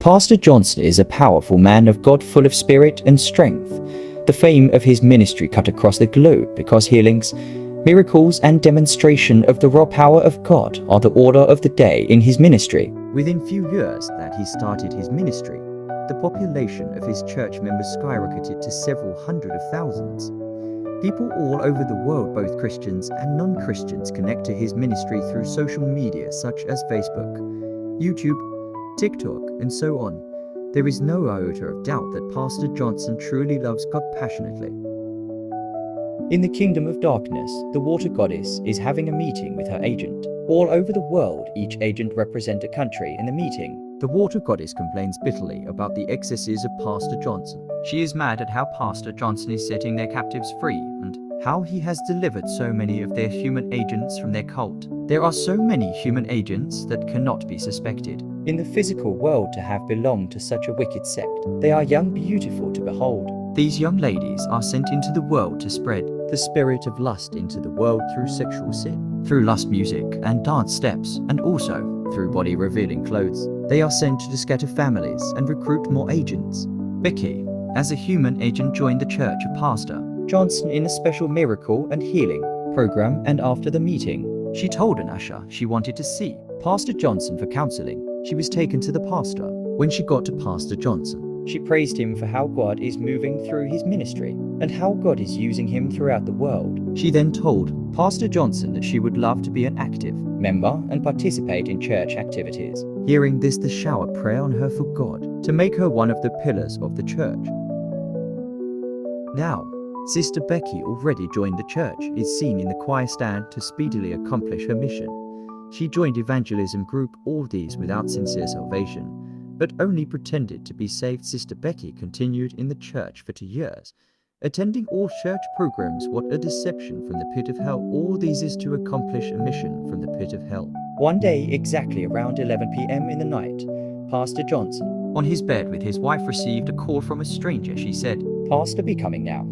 Pastor Johnson is a powerful man of God full of spirit and strength. The fame of his ministry cut across the globe because healings, miracles and demonstration of the raw power of God are the order of the day in his ministry. Within few years that he started his ministry, the population of his church members skyrocketed to several hundred of thousands. People all over the world, both Christians and non-Christians, connect to his ministry through social media such as Facebook, YouTube, TikTok, and so on. There is no iota of doubt that Pastor Johnson truly loves God passionately. In the kingdom of darkness, the water goddess is having a meeting with her agent. All over the world, each agent represents a country in the meeting. The water goddess complains bitterly about the excesses of Pastor Johnson. She is mad at how Pastor Johnson is setting their captives free and how he has delivered so many of their human agents from their cult. There are so many human agents that cannot be suspected in the physical world to have belonged to such a wicked sect. They are young, beautiful to behold. These young ladies are sent into the world to spread the spirit of lust into the world through sexual sin, through lust music and dance steps, and also through body-revealing clothes. They are sent to scatter families and recruit more agents. Bekky, as a human agent, joined the church of Pastor Johnson in a special miracle and healing program, and after the meeting, she told an usher she wanted to see Pastor Johnson for counseling. She was taken to the pastor. When she got to Pastor Johnson, she praised him for how God is moving through his ministry and how God is using him throughout the world. She then told Pastor Johnson that she would love to be an active member and participate in church activities. Hearing this, the shower prayer on her for God to make her one of the pillars of the church. Now, Sister Bekky, already joined the church, is seen in the choir stand to speedily accomplish her mission. She joined evangelism group, all these without sincere salvation, but only pretended to be saved. Sister Bekky continued in the church for 2 years, attending all church programs. What a deception from the pit of hell. All these is to accomplish a mission from the pit of hell. One day, exactly around 11 p.m. in the night, Pastor Johnson, on his bed with his wife, received a call from a stranger. She said, "Pastor be coming now.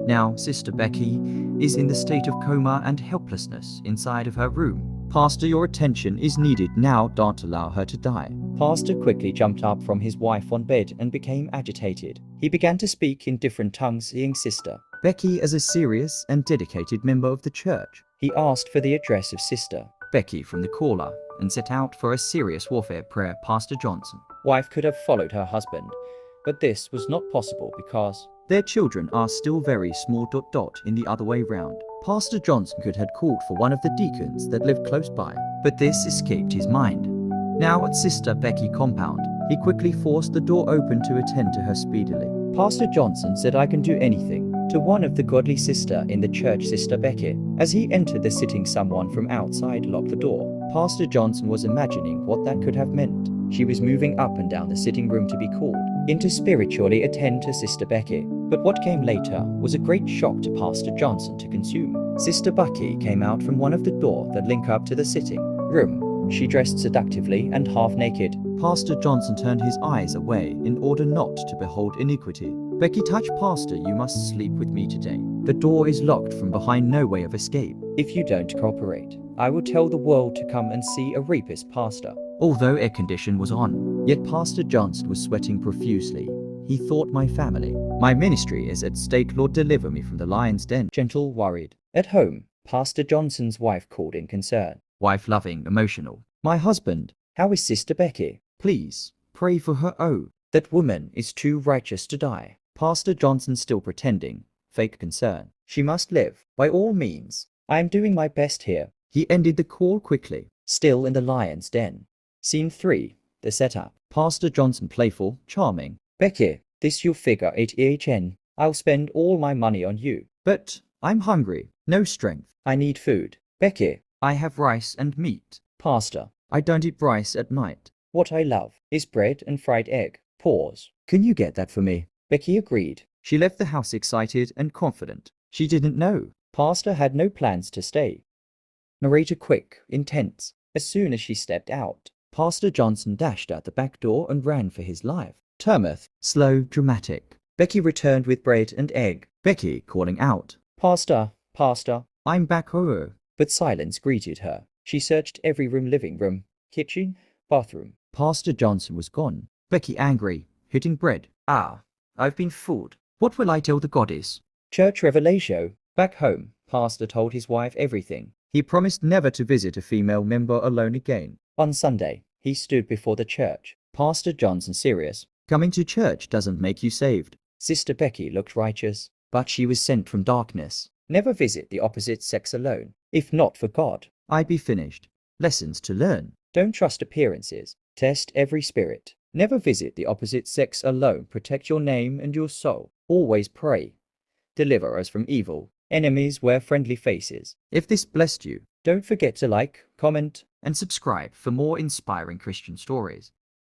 Now, Sister Bekky is in the state of coma and helplessness inside of her room. Pastor, your attention is needed now. Don't allow her to die." Pastor quickly jumped up from his wife on bed and became agitated. He began to speak in different tongues, seeing Sister Bekky as a serious and dedicated member of the church. He asked for the address of Sister Bekky from the caller and set out for a serious warfare prayer. Pastor Johnson wife could have followed her husband, but this was not possible because their children are still very small. In the other way round, Pastor Johnson could have called for one of the deacons that lived close by, but this escaped his mind. Now at Sister Bekky compound, he quickly forced the door open to attend to her speedily. Pastor Johnson said, "I can do anything," to one of the godly sister in the church, Sister Bekky. As he entered the sitting, someone from outside locked the door. Pastor Johnson was imagining what that could have meant. She was moving up and down the sitting room to be called in to spiritually attend to Sister Bekky. But what came later was a great shock to Pastor Johnson to consume. Sister Bekky came out from one of the doors that link up to the sitting room. She dressed seductively and half naked. Pastor Johnson turned his eyes away in order not to behold iniquity. "Bekky, touch Pastor, you must sleep with me today. The door is locked from behind, no way of escape. If you don't cooperate, I will tell the world to come and see a rapist pastor." Although air condition was on, yet Pastor Johnson was sweating profusely. He thought, "My family, my ministry is at stake. Lord, deliver me from the lion's den." Gentle, worried. At home, Pastor Johnson's wife called in concern. Wife loving, emotional. "My husband, how is Sister Bekky? Please, pray for her. Oh, that woman is too righteous to die." Pastor Johnson still pretending, fake concern. "She must live, by all means. I am doing my best here." He ended the call quickly. Still in the lion's den. Scene 3, the setup. Pastor Johnson playful, charming. "Bekky, this your figure 8 EHN. I'll spend all my money on you. But I'm hungry, no strength. I need food. Bekky, I have rice and meat." Pastor, "I don't eat rice at night. What I love is bread and fried egg." Pause. "Can you get that for me?" Bekky agreed. She left the house excited and confident. She didn't know Pastor had no plans to stay. Narrator quick, intense. As soon as she stepped out, Pastor Johnson dashed out the back door and ran for his life. Termuth, slow, dramatic. Bekky returned with bread and egg. Bekky calling out, Pastor, I'm back." But silence greeted her. She searched every room, living room, kitchen, bathroom. Pastor Johnson was gone. Becky angry, hitting bread. Ah, I've been fooled. What will I tell the goddess? Church revelation. Back home, Pastor told his wife everything. He promised never to visit a female member alone again. On Sunday, he stood before the church. Pastor Johnson serious. Coming to church doesn't make you saved. Sister Bekky looked righteous, but she was sent from darkness. Never visit the opposite sex alone. If not for God, I'd be finished. Lessons to learn. Don't trust appearances. Test every spirit. Never visit the opposite sex alone. Protect your name and your soul. Always pray. Deliver us from evil. Enemies wear friendly faces. If this blessed you, don't forget to like, comment, and subscribe for more inspiring Christian stories.